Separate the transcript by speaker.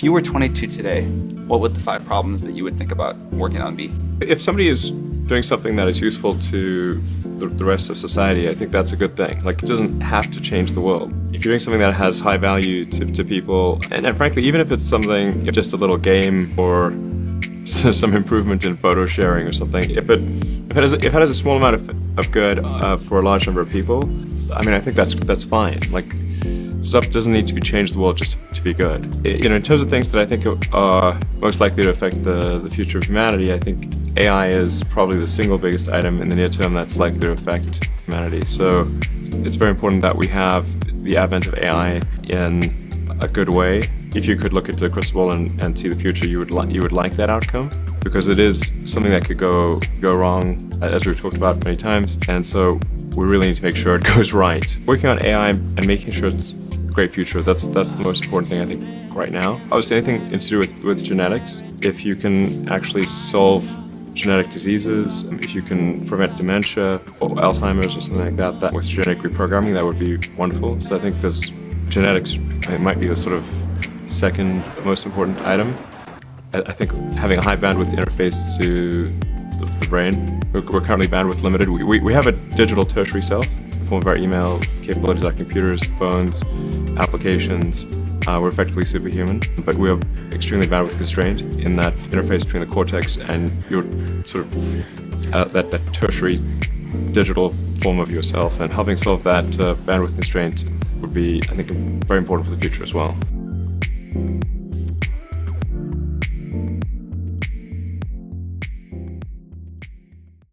Speaker 1: If you were 22 today, what would the 5 problems that you would think about working on be?
Speaker 2: If somebody is doing something that is useful to the rest of society, I think that's a good thing. Like, it doesn't have to change the world. If you're doing something that has high value to people, and frankly, even if it's something, just a little game or some improvement in photo sharing or something, if it has a small amount of good for a large number of people, I mean, I think that's fine. Like, stuff doesn't need to be changed the world just to be good. In terms of things that I think are most likely to affect the future of humanity, I think AI is probably the single biggest item in the near term that's likely to affect humanity. So it's very important that we have the advent of AI in a good way. If you could look into the crystal ball and see the future, you would like that outcome, because it is something that could go wrong, as we've talked about many times, and so we really need to make sure it goes right. Working on AI and making sure it's a great future, that's the most important thing I think right now. Obviously, anything to do with genetics, if you can actually solve genetic diseases, if you can prevent dementia or Alzheimer's or something like that with genetic reprogramming, that would be wonderful. So I think this genetics, it might be the sort of second most important item. I think having a high bandwidth interface to the brain, we're currently bandwidth limited. We have a digital tertiary self in the form of our email capabilities, our computers, phones, applications. We're effectively superhuman, but we are extremely bandwidth constrained in that interface between the cortex and your sort of that tertiary digital form of yourself. And helping solve that bandwidth constraint would be, I think, very important for the future as well.